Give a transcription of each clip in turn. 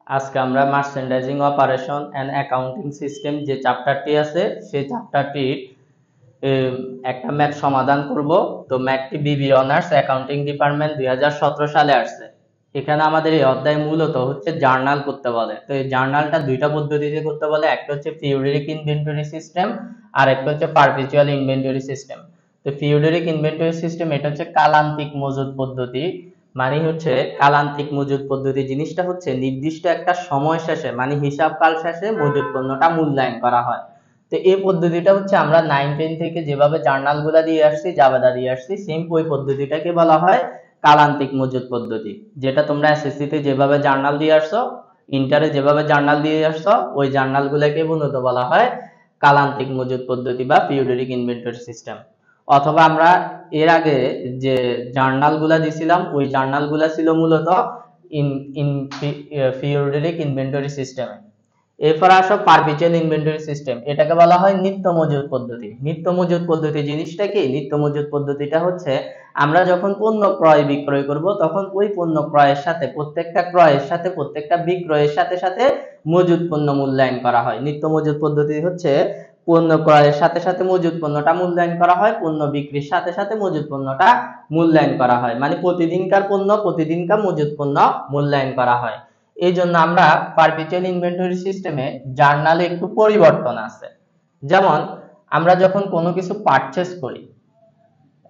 আজকে আমরা merchandising operation and accounting system যে চ্যাপ্টারটি আছে সেই চ্যাপ্টারটির একটা ম্যাথ সমাধান করব। তো ম্যাথটি বিবি অনার্স অ্যাকাউন্টিং ডিপার্টমেন্ট 2017 সালে আসছে। এখানে আমাদের এই অধ্যায় মূলত হচ্ছে জার্নাল করতে বলে। তো এই জার্নালটা দুইটা পদ্ধতিতে করতে বলে, একটা হচ্ছে পিরিয়ডিক ইনভেন্টরি সিস্টেম আর একটা হচ্ছে পারপেচুয়াল ইনভেন্টরি সিস্টেম। তো পিরিয়ডিক ইনভেন্টরি সিস্টেম এটা হচ্ছে কালান্তিক মজুদ পদ্ধতি। মানে হচ্ছে কালান্তিক মজুদ পদ্ধতি জিনিসটা হচ্ছে নির্দিষ্ট একটা সময় শেষে মানে হিসাব কাল শেষে মজুদ পণ্যটা মূল্যায়ন করা হয়। তো এই পদ্ধতিটা হচ্ছে আমরা 9-10 থেকে যেভাবে জার্নাল গুলা দিয়ে আসছি, জাবেদা দিয়ে আসছি, সেম ওই পদ্ধতিটাকে বলা হয় কালান্তিক মজুদ পদ্ধতি। যেটা তোমরা এসএসসি তে যেভাবে জার্নাল দিয়ে আসছো, ইন্টারে যেভাবে জার্নাল দিয়ে আসছো, ওই জার্নাল গুলাকে মূলত বলা হয় কালান্তিক মজুদ পদ্ধতি বা পিরিয়ডিক ইনভেন্টরি সিস্টেম। অথবা আমরা এর আগে যে জার্নাল গুলা দিছিলাম ওই জার্নাল গুলা ছিল মূলত in in periodic inventory system. এরপর আসো পারপেচুয়াল ইনভেন্টরি সিস্টেম, এটাকে বলা হয় নিত্য মজুদ পদ্ধতি। নিত্য মজুদ পদ্ধতি জিনিসটা কি? নিত্য মজুদ পদ্ধতিটা হচ্ছে আমরা যখন পণ্য ক্রয় বিক্রয় করব তখন ওই পণ্য ক্রয়ের সাথে প্রত্যেকটা ক্রয়ের সাথে প্রত্যেকটা বিক্রয়ের সাথে সাথে মজুদ পণ্য মূল্যায়ন করা হয়। নিত্য মজুদ পদ্ধতি হচ্ছে পণ্য ক্রয়ের সাথে সাথে মজুদ পণ্যটা মূল্যায়ন করা হয়, পণ্য বিক্রির সাথে সাথে মজুদ পণ্যটা মূল্যায়ন করা হয়, মানে প্রতিদিনকার পণ্য প্রতিদিনকার মজুদ পণ্য মূল্যায়ন করা হয়। এই জন্য আমরা পারপেচুয়াল ইনভেন্টরি সিস্টেমে জার্নালে একটু পরিবর্তন আছে। যেমন আমরা যখন কোনো কিছু পারচেজ করি,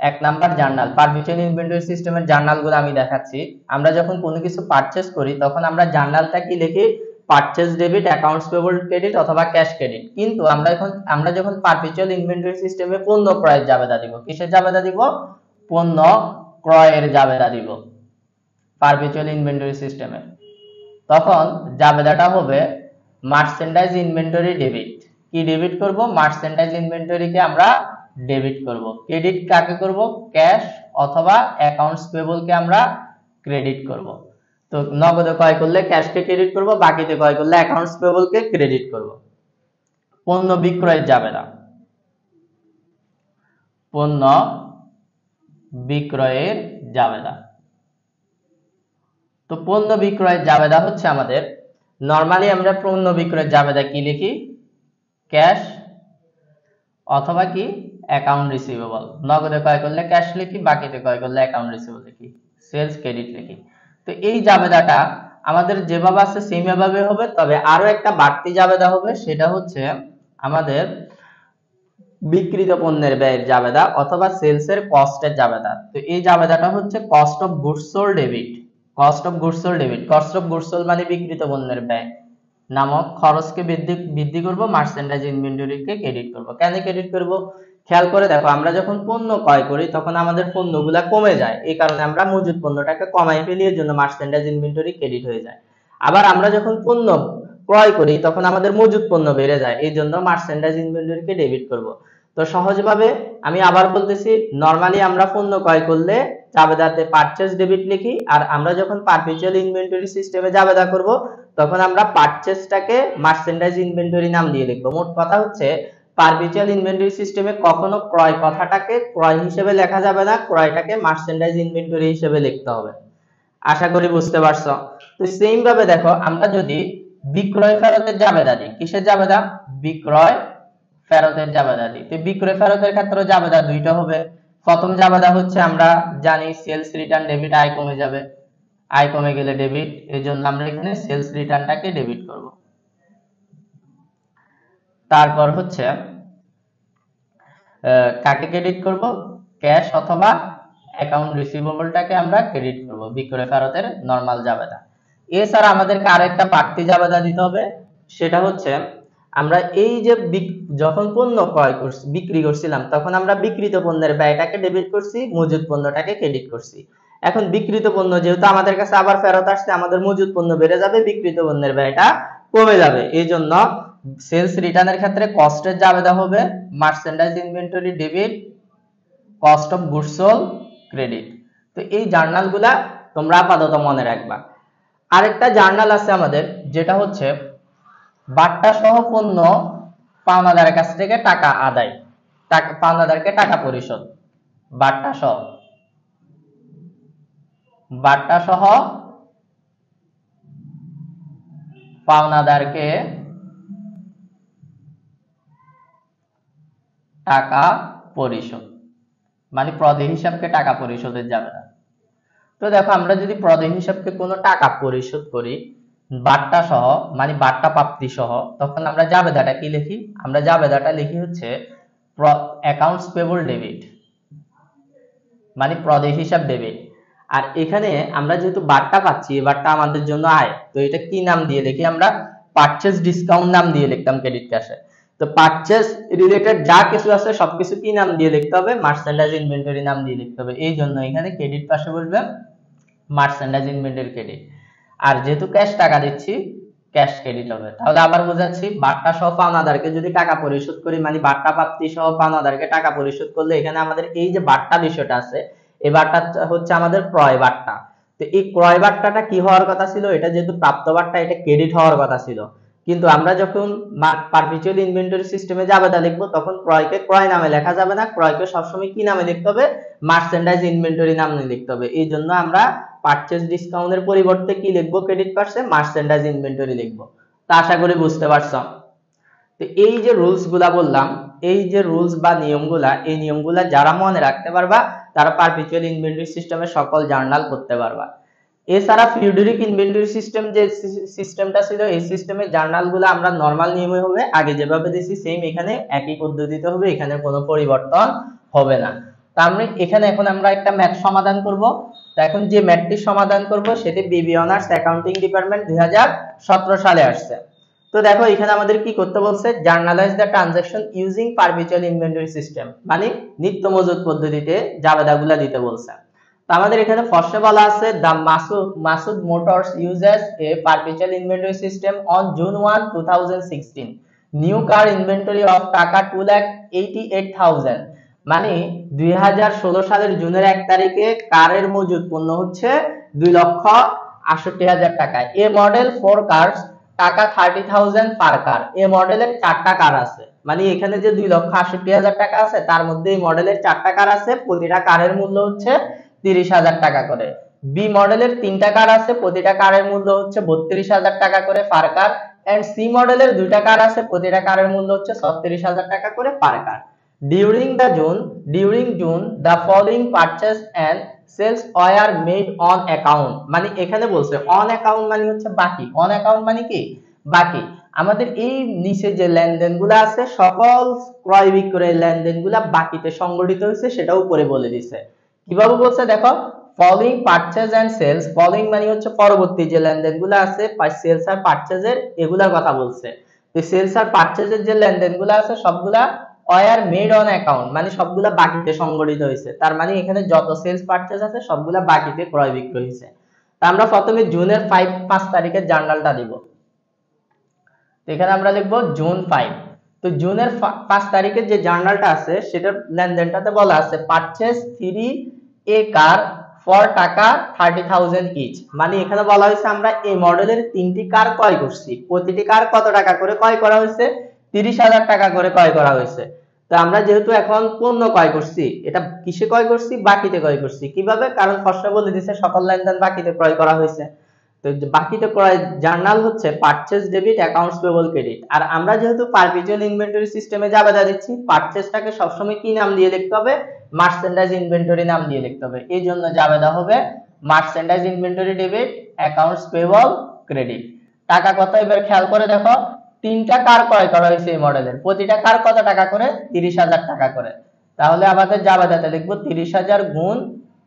এক নাম্বার জার্নাল পারপেচুয়াল ইনভেন্টরি সিস্টেমের জার্নালগুলো আমি দেখাচ্ছি। আমরা যখন কোনো কিছু পারচেজ করি তখন আমরা জার্নালটা কি লিখি? Purchase debit, accounts payable credit অথবা ক্যাশ ক্রেডিট। কিন্তু আমরা যখন পারপেচুয়াল ইনভেন্টরি সিস্টেমে পণ্য ক্রয়ের জাবেদা দিব, কিসের জাবেদা দিব? পণ্য ক্রয়ের জাবেদা দিব পারপেচুয়াল ইনভেন্টরি সিস্টেমে। তখন জাবেদাটা হবে মার্চেন্ডাইজ ইনভেন্টরি ডেবিট। কি ডেবিট করব? মার্চেন্ডাইজ ইনভেন্টরিকে আমরা ডেবিট করব। ক্রেডিট কাকে করব? ক্যাশ অথবা অ্যাকাউন্টস পেবল কে আমরা ক্রেডিট করব। তো নগদে ক্রয় করলে ক্যাশকে ক্রেডিট করব, বাকিতে ক্রয় করলে অ্যাকাউন্টস পেবল কে ক্রেডিট করব। পণ্য বিক্রয়ের জাবেদা, পণ্য বিক্রয়ের জাবেদা। তো পণ্য বিক্রয়ের জাবেদা হচ্ছে আমাদের নরমালি আমরা পণ্য বিক্রয়ের জাবেদা কি লিখি? ক্যাশ অথবা কি অ্যাকাউন্ট রিসিভেবল। নগদে ক্রয় করলে ক্যাশ লিখি, বাকিতে ক্রয় করলে অ্যাকাউন্ট রিসিভেবল লিখি, সেলস ক্রেডিট লিখি। তো এই জাবেদাটা আমাদের যেভাবে আছে সেম ভাবে হবে, তবে আরো একটা বাড়তি জাবেদা হবে, সেটা হচ্ছে আমাদের বিক্রিত পণ্যের ব্যয়ের জাবেদা অথবা সেলসের কস্টের জাবেদা। তো এই জাবেদাটা হচ্ছে cost of goods sold debit. Cost of goods sold debit, cost of goods sold মানে বিক্রিত পণ্যের ব্যয় নামক খরচকে বৃদ্ধি করব, মার্চেন্ডাইজ ইনভেন্টরিকে ক্রেডিট করব। কেন ক্রেডিট করব? খেয়াল করে দেখো, আমরা যখন পণ্য ক্রয় করি তখন আমাদের পণ্যগুলা কমে যায়, এই কারণে আমরা মজুদ পণ্যটাকে কমাই ফেলি, এর জন্য মার্চেন্ডাইজ ইনভেন্টরি ক্রেডিট হয়ে যায়। আবার আমরা যখন পণ্য ক্রয় করি তখন আমাদের মজুদ পণ্য বেড়ে যায়, এই জন্য মার্চেন্ডাইজ ইনভেন্টরিকে ডেবিট করব। তো সহজভাবে আমি আবার বলতেছি, নরমালি আমরা পণ্য ক্রয় করলে জাবেদাতে পারচেজ ডেবিট লিখি, আর আমরা যখন পারপেচুয়াল ইনভেন্টরি সিস্টেমে জাবেদা করব তখন আমরা পারচেজটাকে মার্চেন্ডাইজ ইনভেন্টরি নাম দিয়ে লিখবো। মোট কথা হচ্ছে পারপেচুয়াল ইনভেন্টরি সিস্টেমে কখনো ক্রয় কথাটাকে ক্রয় হিসেবে লেখা যাবে না, ক্রয়টাকে মার্চেন্ডাইজ ইনভেন্টরি হিসেবে লিখতে হবে। আশা করি বুঝতে পারছো। তো সেম ভাবে দেখো, আমরা যদি বিক্রয় ফেরতের জাবেদা দিই, কিসের জাবেদা? বিক্রয় ফেরতের জাবেদা দিই। তো বিক্রয় ফেরতের ক্ষেত্রে জাবেদা দুইটা হবে। প্রথম জাবেদা হচ্ছে আমরা জানি সেলস রিটার্ন ডেবিট, আয় কমে যাবে, আয় কমে গেলে ডেবিট, এই জন্য আমরা এখানে সেলস রিটার্নটাকে ডেবিট করব। তারপর হচ্ছে কাকে ক্রেডিট করব? ক্যাশ অথবা অ্যাকাউন্ট রিসিভেবলটাকে আমরা ক্রেডিট করব, বিক্রয় ফেরতের নরমাল জাবেদা। এছাড়া আমাদেরকে আরেকটা বাড়তি জাবেদা দিতে হবে, সেটা হচ্ছে আমরা এই যে যখন পণ্য ক্রয় করছি বিক্রি করছিলাম তখন আমরা বিক্রিত পণ্যের ব্যয়টাকে ডেবিট করছি, মজুদ পণ্যটাকে ক্রেডিট করছি। এখন বিক্রিত পণ্য যেহেতু আমাদের কাছে আবার ফেরত আসছে, আমাদের মজুদ পণ্য বেড়ে যাবে, বিক্রিত পণ্যের ব্যয়টা কমে যাবে। এই জন্য সেলস রিটার্নের ক্ষেত্রে কস্টের জাবেদা হবে merchandise inventory debit, cost of goods sold credit. তো এই জার্নালগুলা তোমরা আপাতত মনে রাখবা। আরেকটা জার্নাল আছে আমাদের, যেটা হচ্ছে বাট্টা সহ পণ্য পাওনাদারের কাছ থেকে টাকা আদায়, পাওনাদারকে টাকা পরিশোধ। বাট্টা সহ পাওনাদারকে টাকা পরিশোধ, মানে প্রদেয় হিসাবকে টাকা পরিশোধের যাবে না। তো দেখো আমরা যদি প্রদেয় হিসাবকে কোনো টাকা পরিশোধ করি বাট্টা সহ, মানে বাট্টা প্রাপ্তি সহ, তখন আমরা জাবেদাটা কি লিখি? আমরা জাবেদাটা লিখি হচ্ছে অ্যাকাউন্টস পেবল ডেবিট, মানে প্রদেয় হিসাব ডেবিট। আর এখানে আমরা যেহেতু বাট্টা পাচ্ছি, এই বাট্টা আমাদের জন্য আয়, তো এটা কি নাম দিয়ে লিখি? আমরা পারচেজ ডিসকাউন্ট নাম দিয়ে লিখতাম ক্রেডিট ক্যাশে। তো পারচেজ রিলেটেড যা কিছু আছে সবকিছু কি নাম দিয়ে লিখতে হবে? মার্চেন্ডাইজ ইনভেন্টরি নাম দিয়ে লিখতে হবে। এই জন্য এখানে ক্রেডিট পাশে বসবে মার্চেন্ডাইজ ইনভেন্টরি ক্রেডিট। আর যেহেতু ক্যাশ টাকা দিচ্ছি, ক্যাশ ক্রেডিট হবে। তাহলে আবার বোঝাচ্ছি, বাট্টা সহ পাওনাদারকে যদি টাকা পরিশোধ করি, মানে বাট্টা প্রাপ্তি সহ পাওনাদারকে টাকা পরিশোধ করলে এখানে আমাদের এই যে বাট্টা বিষয়টা আছে, এই বাট্টা হচ্ছে আমাদের ক্রয় বাট্টা। তো এই ক্রয় বাট্টাটা কি হওয়ার কথা ছিল? এটা যেহেতু প্রাপ্ত বাট্টা, এটা ক্রেডিট হওয়ার কথা ছিল। কিন্তু আমরা যখন পারপিচুয়াল ইনভেন্টরি সিস্টেমে জাবেদা লিখবো, তখন ক্রয়কে ক্রয় নামে লেখা যাবে না, ক্রয়কে সবসময় কি নামে লিখতে হবে? মার্চেন্ডাইজ ইনভেন্টরি নামে লিখতে হবে। এই জন্য আমরা পারচেজ ডিসকাউন্টের পরিবর্তে কি লিখবো? ক্রেডিট পাশে মার্চেন্ডাইজ ইনভেন্টরি লিখবো। তা আশা করি বুঝতে পারছো। তো এই যে রুলস গুলা বললাম, এই যে রুলস বা নিয়মগুলা, এই নিয়মগুলা যারা মনে রাখতে পারবা তারা পারপিচুয়াল ইনভেন্টরি সিস্টেমের সকল জার্নাল করতে পারবা। এছাড়া ফিউডারিক ইনভেন্টরি সিস্টেম যে সিস্টেমটা ছিল, এই সিস্টেমের জার্নালগুলো আমরা নরমাল নিয়মে হবে, আগে যেভাবে দিছি সেম এখানে একই পদ্ধতিতে হবে, এখানে কোনো পরিবর্তন হবে না। তা আমরা এখানে এখন আমরা একটা ম্যাথ সমাধান করব। তো এখন যে ম্যাথটি সমাধান করব সেটি বিবি অনার্স অ্যাকাউন্টিং ডিপার্টমেন্ট 2017 সালে আসছে। তো দেখো এখানে আমাদের কি করতে বলছে? Journalise the transaction using perpetual inventory system, মানে নিত্য মজুদ পদ্ধতিতে জাবেদাগুলা দিতে বলছে। তো আমাদের এখানে ফার্স্টে বলা আছে the Masud Motors uses a perpetual inventory system on June 1, 2016। New car inventory of taka 2,88,000, মানে 2016 সালের জুনের 1 তারিখে কারের মজুদ পণ্য হচ্ছে 2,68,000 টাকা। এ মডেল 4 কার্স, টাকা 30,000 পার কার। এ মডেলের 4টা কার আছে, মানে এখানে যে 2,68,000 টাকা আছে তার মধ্যে এই মডেলের 4টা কার আছে, প্রতিটা কারের মূল্য হচ্ছে 30,000 টাকা করে। বি মডেলের 3টা কার আছে, প্রতিটা কারের মূল্য হচ্ছে 32,000 টাকা করে পার কার। এন্ড সি মডেলের 2টা কার আছে, প্রতিটা কারের মূল্য হচ্ছে 36,000 টাকা করে পার কার। During June, the following purchase and sales were made on account, মানে এখানে বলছে on account মানে হচ্ছে বাকি, on account মানে কি? বাকি। আমাদের এই নিচে যে লেনদেনগুলো আছে সকল ক্রয় বিক্রয়ের লেনদেনগুলো বাকিতে সংগঠিত হয়েছে, সেটাও উপরে বলে দিছে। কিভাবে বলছে দেখো, following purchase and sales, following মানে হচ্ছে পরবর্তী যে লেনদেনগুলো আছে, সেলস আর পারচেজের এগুলার কথা বলছে। তো সেলস আর পারচেজের যে লেনদেনগুলো আছে সবগুলা ওয়ার মেড অন অ্যাকাউন্ট, মানে সবগুলা বাকিতে সংগঠিত হয়েছে। তার মানে এখানে যত সেলস পারচেজ আছে সবগুলা বাকিতে ক্রয় বিক্রয় হয়েছে। তা আমরা প্রথমে জুনের 5 তারিখের জার্নালটা দিব। তো এখানে আমরা লিখব জুন 5। তো জুনের 5 তারিখের যে জার্নালটা আছে সেটার লেনদেনটাতে বলা আছে পারচেজ 3 এ কার ফর টাকা 30,000 ইচ, মানে এখানে বলা হয়েছে আমরা এই মডেলের 3টি কার ক্রয় করছি, প্রতিটি কার কত টাকা করে ক্রয় করা হয়েছে? 30,000 টাকা করে ক্রয় করা হয়েছে। তো আমরা যেহেতু এখন পণ্য ক্রয় করছি, এটা কিসে ক্রয় করছি? বাকিতে ক্রয় করছি। কিভাবে? কারণ ফার্স্ট বলে দিয়েছে সকল লেনদেন বাকিতে ক্রয় করা হয়েছে। তো বাকিতে ক্রয় জার্নাল হচ্ছে purchase debit accounts payable credit. আর আমরা যেহেতু পারপিচুয়াল ইনভেন্টরি সিস্টেমে জাবেদা দিচ্ছি, পারচেজটাকে সবসময় কি নাম দিয়ে লিখতে হবে? মার্চেন্ডাইজ ইনভেন্টরি নাম দিয়ে লিখতে হবে। এই জন্য জাবেদা হবে merchandise inventory debit accounts payable credit. টাকা কত এবার খেয়াল করে দেখো, 3টা কার ক্রয় করা হয়েছে এই মডেলের, প্রতিটা কার কত টাকা করে? 30,000 টাকা করে। তাহলে আমাদের জাবেদাতে লিখবো 30,000 গুণ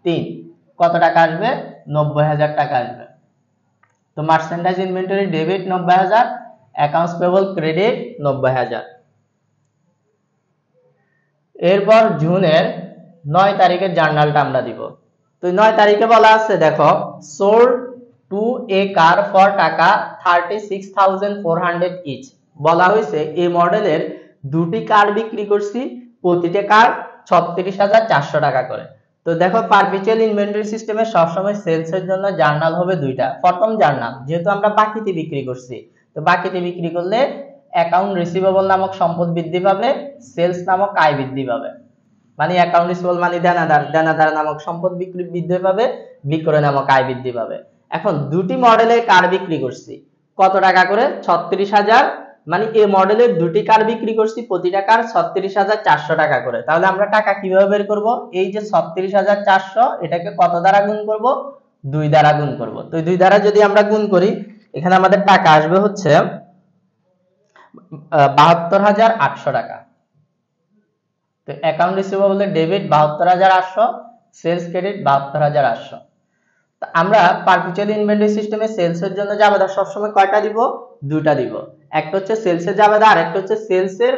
3, কত টাকা আসবে? 90,000 টাকা আসবে। তো merchandise inventory debit 90,000, accounts payable credit 90,000। এরপর জুনের 9 তারিখের জার্নালটা আমরা দিব। তো 9 তারিখে বলা আছে দেখো, sold to a car for টাকা 36,400 ইচ। বলা হয়েছে এই মডেলের 2টি কার বিক্রি করছি, প্রতিটা কার 36,400 টাকা করে। তো দেখো পারপিচুয়াল ইনভেন্টরি সিস্টেমে সবসময় সেলস এর জন্য জার্নাল হবে 2টা। প্রথম জার্নাল যেহেতু আমরা বাকিতে বিক্রি করছি, তো বাকিতে বিক্রি করলে অ্যাকাউন্ট রিসিভেবল নামক সম্পদ বৃদ্ধি পাবে, সেলস নামক আয় বৃদ্ধি পাবে। মানে অ্যাকাউন্ট রিসিভেবল মানে দেনাদার, দেনাদার নামক সম্পদ বৃদ্ধি পাবে, বিক্রয় নামক আয় বৃদ্ধি পাবে। এখন 2টি মডেলের কার বিক্রি করছি, কত টাকা করে 36,000, মানে এই মডেলের দুটি কার বিক্রি করছি, প্রতিটা কার 36,400 টাকা করে। তাহলে আমরা টাকা কিভাবে বের করব? এই যে 36,400 এটাকে কত দ্বারা গুণ করব? 2 দ্বারা গুণ করব। তো 2 দ্বারা যদি আমরা গুণ করি, এখানে আমাদের টাকা আসবে হচ্ছে 72,800 টাকা। তো account receivable debit 72,800, sales credit 72,800। আমরা পারপেচুয়াল ইনভেন্টরি সিস্টেমে সেলস এর জন্য জাবেদা সবসময় কয়টা দিব? দুইটা দিব। একটা হচ্ছে সেলস এর জাবেদা, আর একটা হচ্ছে সেলস এর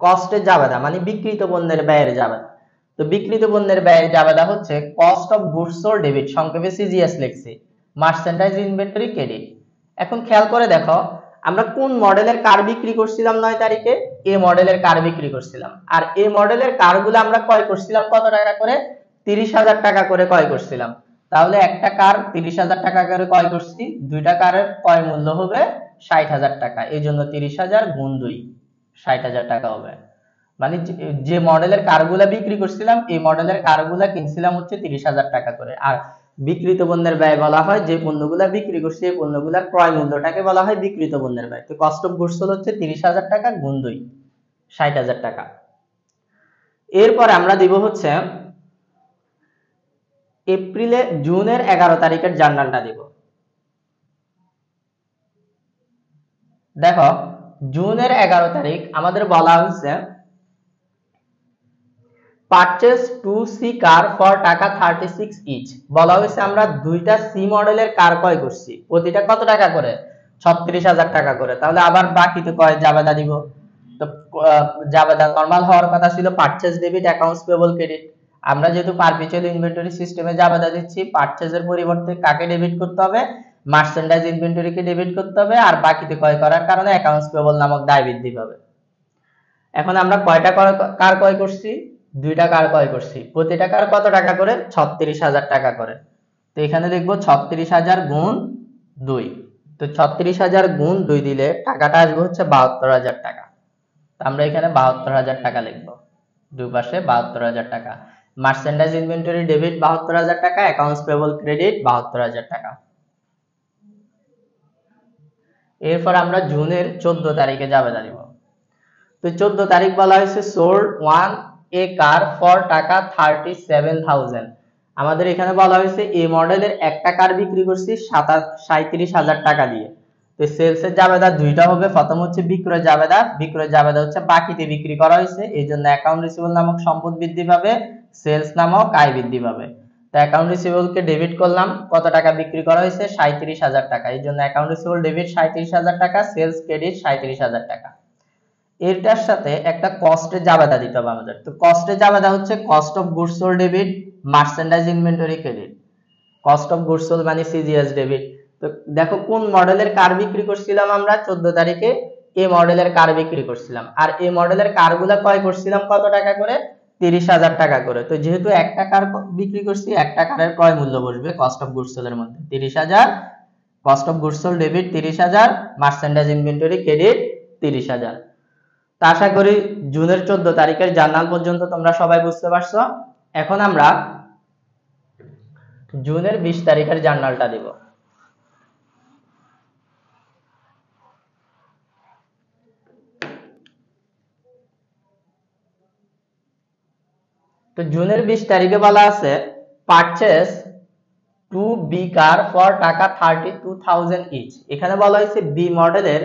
কস্টের জাবেদা, মানে বিক্রিত পণ্যের ব্যয়ের জাবেদা। তো বিক্রিত পণ্যের ব্যয়ের জাবেদা হচ্ছে cost of goods sold debit, সংক্ষেপে সিজিএস লিখছি, মার্চেন্ডাইজ ইনভেন্টরি ক্রেডিট। এখন খেয়াল করে দেখো, আমরা কোন মডেলের কার বিক্রি করছিলাম 9 তারিখে? এ মডেলের কার বিক্রি করছিলাম। আর এই মডেলের কারগুলো আমরা ক্রয় করছিলাম কত টাকা করে? 30,000 টাকা করে ক্রয় করছিলাম। তাহলে একটা কার 30,000 টাকা করে ক্রয় করছি, দুইটা কারের ক্রয় মূল্য হবে 60,000 টাকা। এই জন্য 30,000 গুণ 2, 60,000 টাকা হবে। মানে যে মডেলের কারগুলা বিক্রি করছিলাম, এই মডেলের কারগুলা কিনছিলাম হচ্ছে 30,000 টাকা করে। আর বিক্রিত পণ্যের ব্যয় বলা হয় যে পণ্যগুলা বিক্রি করছি, এই পণ্যগুলার ক্রয় মূল্যটাকে বলা হয় বিক্রিত পণ্যের ব্যয়। তো কস্ট অফ গুডস সোল্ড হচ্ছে 30,000 টাকা গুণ 2, 60,000 টাকা। এরপর আমরা দিব হচ্ছে জুনের 11 তারিখের জার্নালটা দিব। দেখো, জুনের 11 তারিখ আমাদের বলা হয়েছে পারচেজ 2C কার ফর টাকা 36 ইচ। বলা হয়েছে আমরা দুইটা সি মডেলের কার ক্রয় করছি, প্রতিটা কত টাকা করে? 36,000 টাকা করে। তাহলে আবার বাকিতে কয় জাবেদা দিব। তো জাবেদা নরমাল হওয়ার কথা ছিল purchase debit, accounts payable credit. আমরা যেহেতু পারপেচুয়াল ইনভেন্টরি সিস্টেমে জাবেদা দিচ্ছি, পারচেজের পরিবর্তে কাকে ডেবিট করতে হবে? মার্চেন্ডাইজ ইনভেন্টরিকে ডেবিট করতে হবে, আর বাকিতে ক্রয় করার কারণে অ্যাকাউন্টস পেয়েবল নামক দায় বৃদ্ধি পাবে। এখন আমরা কয়টা কার ক্রয় করছি? দুইটা কার ক্রয় করছি, প্রতিটা কার কত টাকা করে? 36,000 টাকা করে। তো এখানে লিখবো 36,000 গুণ 2। তো 36,000 গুণ 2 দিলে টাকাটা আসবে হচ্ছে 72,000 টাকা। তো আমরা এখানে 72,000 টাকা লিখবো, দুই পাশে 72,000 টাকা। মার্চেন্ডাইজ ইনভেন্টরি ডেবিট 72,000 টাকা, অ্যাকাউন্টস পেয়েবল ক্রেডিট 72,000 টাকা। এরপর আমরা জুনের 14 তারিখে জাবেদা দিব। তো 14 তারিখ বলা হয়েছে সোল্ড 1 এ কার ফর টাকা 37,000। আমাদের এখানে বলা হয়েছে এই মডেলের একটা কার বিক্রি করছি 37,000 টাকা দিয়ে। তো সেলস এর জাবেদা দুইটা হবে, প্রথম হচ্ছে বিক্রয় জাবেদা, বিক্রয় জাবেদা হচ্ছে বাকিতে বিক্রি করা হয়েছে, এই জন্য অ্যাকাউন্ট রিসিভেবল নামক সম্পদ বৃদ্ধি পাবে, সেলস নামক আয় বৃদ্ধি পাবে। তো অ্যাকাউন্ট রিসিভেবল কে ডেবিট করলাম, কত টাকা বিক্রি করা হয়েছে? 37,000 টাকা। এই জন্য অ্যাকাউন্ট রিসিভেবল ডেবিট 37,000 টাকা, সেলস ক্রেডিট 37,000 টাকা। এটার সাথে একটা কস্টের জাবেদা দিতে হবে আমাদের। তো কস্টের জাবেদা হচ্ছে cost of goods sold debit, merchandise inventory credit. Cost of goods sold মানে সিজিএস ডেবিট। তো দেখো কোন মডেলের কার বিক্রি করছিলাম আমরা 14 তারিখে? এই মডেলের কার বিক্রি করছিলাম। আর এই মডেলের কারগুলা ক্রয় করছিলাম কত টাকা করে? 30,000 টাকা করে। তো যেহেতু একটা কার বিক্রি করছি, একটা কারের ক্রয় মূল্য বসবে কস্ট অফ গুডস সোল্ড এর মধ্যে 30,000, cost of goods sold debit 30,000, merchandise inventory credit 30,000। তা আশা করি জুনের 14 তারিখের জার্নাল পর্যন্ত তোমরা সবাই বুঝতে পারছো। এখন আমরা জুনের 20 তারিখের জার্নালটা দিব। তো জুনের 20 তারিখে বলা আছে পারচেজ 2B কার ফর টাকা 32,000 ইচ। এখানে বলা হয়েছে বি মডেলের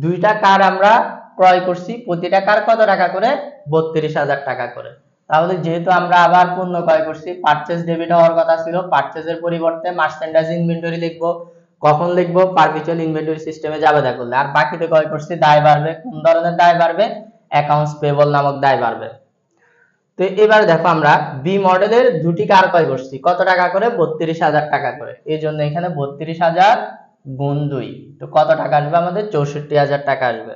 দুইটা কার আমরা ক্রয় করছি, প্রতিটা কার কত টাকা করে? 32,000 টাকা করে। তাহলে যেহেতু আমরা আবার পণ্য ক্রয় করছি, পারচেজ ডেবিট হওয়ার কথা ছিল, পারচেজের পরিবর্তে মার্চেন্ডাইজ ইনভেন্টরি লিখবো। কখন লিখবো? পারপেচুয়াল ইনভেন্টরি সিস্টেমে জাবেদা করলে। আর বাকিতে ক্রয় করছি, দায় বাড়বে। কোন ধরনের দায় বাড়বে? অ্যাকাউন্টস পেয়েবল নামক দায় বাড়বে। তো এবার দেখো আমরা বি মডেলের দুটি কার ক্রয় করছি, কত টাকা করে? 32,000 টাকা করে। এই জন্য এখানে 32,000 গুণ 2, তো কত টাকা আসবে আমাদের? 64,000 টাকা আসবে।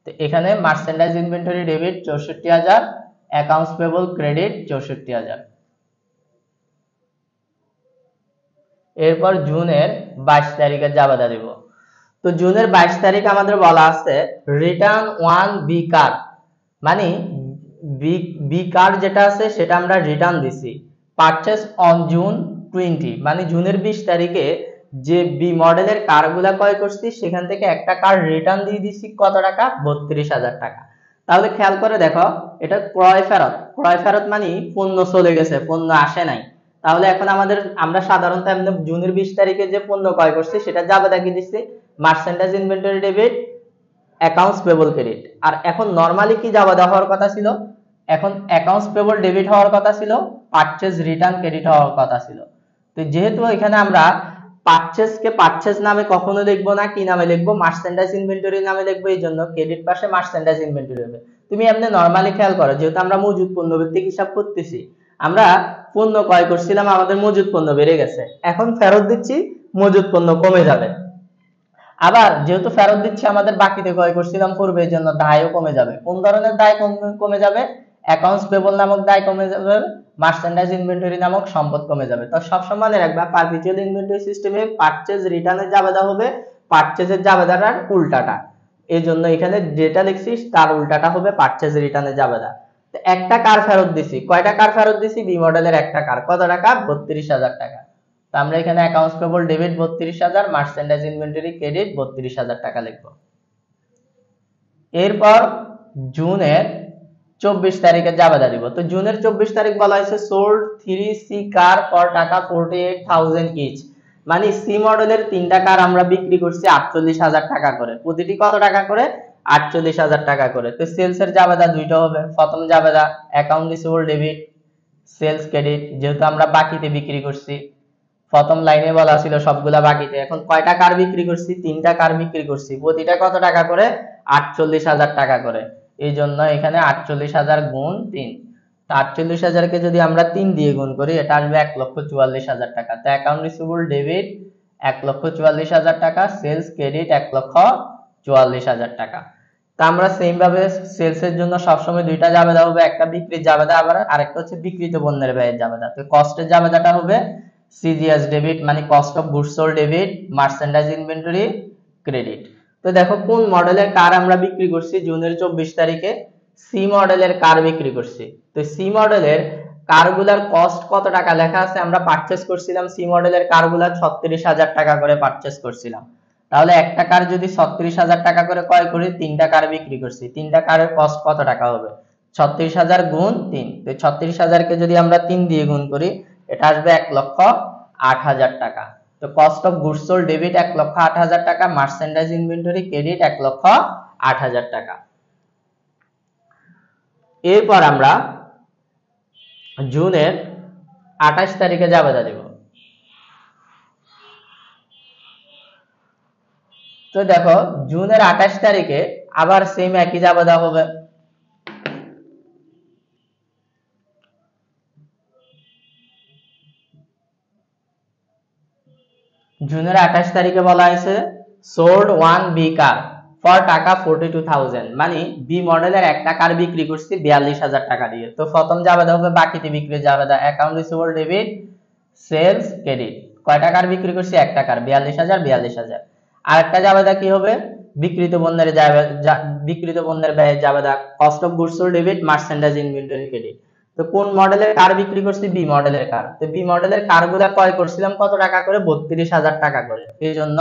তো এখানে merchandise inventory debit 64,000, accounts payable credit 64,000। এরপর জুনের 22 তারিখে জাবেদা দিব। তো জুনের 22 তারিখ আমাদের বলা আছে রিটার্ন 1 বি কার, মানে বি কার যেটা আছে সেটা আমরা রিটার্ন দিছি। পারচেজ অন জুন 20, মানে জুনের 20 তারিখে যে বি মডেলের কারগুলা ক্রয় করছি সেখান থেকে একটা কার রিটার্ন দিয়ে দিচ্ছি কত টাকা, 32,000 টাকা। তাহলে খেয়াল করে দেখো, এটা ক্রয় ফেরত মানে পণ্য চলে গেছে, পণ্য আসে নাই। তাহলে এখন আমরা সাধারণত এমনি জুনের 20 তারিখে যে পণ্য ক্রয় করছি সেটা জাবেদা কি দিচ্ছি, merchandise inventory debit, accounts payable credit. আর এখন নরমালি কি জাবেদা হওয়ার কথা ছিল, এখন অ্যাকাউন্টস পেবল ডেবিট হওয়ার কথা ছিল, পারচেজ রিটার্ন ক্রেডিট হওয়ার কথা ছিল। তো যেহেতু এখানে আমরা পারচেজ নামে কখনো লিখবো না, কি নামে লিখবো, মার্চেন্ডাইজ ইনভেন্টরি নামে লিখবো, এই জন্য ক্রেডিট পাশে মার্চেন্ডাইজ ইনভেন্টরি হবে। তুমি এমনি নরমালি খেয়াল করো, যেহেতু আমরা মজুদ পণ্য ভিত্তিক হিসাব করতেছি, আমরা পণ্য ক্রয় করছিলাম, আমাদের মজুদ পণ্য বেড়ে গেছে, এখন ফেরত দিচ্ছি, মজুদ পণ্য কমে যাবে। আবার যেহেতু ফেরত দিচ্ছি, আমাদের বাকিতে ক্রয় করছিলাম পূর্বে, এই জন্য দায়ও কমে যাবে। কোন ধরনের দায় কমে যাবে, অ্যাকাউন্টস পেবল নামক দায় কমে যাবে, মার্চেন্ডাইজ ইনভেন্টরি নামক সম্পদ কমে যাবে। তো সবসময় মনে রাখবা, পারপিচুয়াল ইনভেন্টরি সিস্টেমে পারচেজ রিটার্নের জাবেদা হবে পারচেজের জাবেদাটার উল্টাটা, এই জন্য এখানে যেটা লিখছিস তার উল্টাটা হবে পারচেজ রিটার্নের জাবেদা। তো একটা কার ফেরত দিছি, কয়টা কার ফেরত দিছি, বি মডেলের একটা কার, কত টাকা, 32,000 টাকা। তো আমরা এখানে accounts payable debit 32,000, merchandise inventory credit 32,000 টাকা লিখবো। এরপর জুনের 24 তারিখে জাবেদা দিব। তো জুনের 24 তারিখ বলা হয়েছে সোল্ড 3C কার ফর টাকা 48,000 ইচ, মানে সি মডেলের তিনটা কার আমরা বিক্রি করছি 48,000 টাকা করে, প্রতিটি কত টাকা করে, 48,000 টাকা করে। তো সেলস এর জাবেদা দুইটা হবে, প্রথম জাবেদা account receivable debit sales credit, যেহেতু আমরা বাকিতে বিক্রি করছি, প্রথম লাইনে বলা ছিল সবগুলা বাকিতে, এখন কয়টা কার বিক্রি করছি, তিনটা কার বিক্রি করছি, প্রতিটা কত টাকা করে, 48,000 টাকা করে, এই জন্য এখানে 48,000 গুণ 3। 48,000 কে যদি আমরা 3 দিয়ে গুণ করি, এটা আসবে 1,44,000 টাকা। তো অ্যাকাউন্ট রিসিভেবল ডেবিট 1,44,000 টাকা, সেলস ক্রেডিট 1,44,000 টাকা। তা আমরা সেম ভাবে সেলস এর জন্য সবসময় দুইটা জাবেদা হবে, একটা বিক্রির জাবেদা, আবার আরেকটা হচ্ছে বিক্রিত পণ্যের ব্যয়ের জাবেদা। তো কস্টের জাবেদাটা হবে সিজিএস ডেবিট, মানে cost of goods sold debit, merchandise inventory credit. তো দেখো কোন মডেলের কার আমরা বিক্রি করছি জুনের 24 তারিখে, সি মডেলের কার বিক্রি করছি। তো সি মডেলের কারগুলার কস্ট কত টাকা লেখা আছে, আমরা পারচেজ করছিলাম সি মডেলের কারগুলা 36,000 টাকা করে পারচেজ করছিলাম। তাহলে একটা কার যদি 36,000 টাকা করে ক্রয় করি, তিনটা কার বিক্রি করছি, তিনটা কারের কস্ট কত টাকা হবে, 36,000 গুণ 3। তো 36,000 কে যদি আমরা 3 দিয়ে গুণ করি, এটা আসবে 1,08,000 টাকা। তো cost of goods sold debit 1,08,000 টাকা, মার্চেন্ডাইজ ইনভেন্টরি ক্রেডিট 1,08,000 টাকা। এরপর আমরা জুনের 28 তারিখে জাবেদা দেব। তো দেখো জুনের 28 তারিখে আবার সেম একই জাবেদা হবে। জুনের 28 তারিখে বলা হয়েছে সোল্ড 1 বি কার ফর টাকা 42,000, মানে বি মডেলের একটা কার বিক্রি করছি 42,000 টাকা দিয়ে। তো প্রথম জাবেদা হবে বাকিতে বিক্রির জাবেদা, account receivable debit sales credit, কয় টাকার বিক্রি করছি, এক টাকার, 42,000। আর একটা জাবেদা কি হবে, বিক্রিত পণ্যের ব্যয়ের জাবেদা, cost of goods sold debit merchandise inventory credit. তো কোন মডেলের কার বিক্রি করছি, বি মডেলের কার। তো বি মডেলের কারগুলা ক্রয় করছিলাম কত টাকা করে, 32,000 টাকা করে, এই জন্য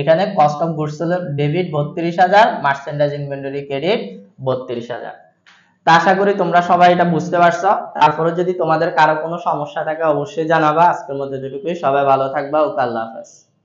এখানে cost of goods sold debit 32,000, merchandise inventory credit 32,000। তা আশা করি তোমরা সবাই এটা বুঝতে পারছো। তারপরে যদি তোমাদের কারো কোনো সমস্যা থাকে অবশ্যই জানাবা। আজকের মধ্যে যেটুকুই, সবাই ভালো থাকবা। ওকে, আল্লাহ হাফেজ।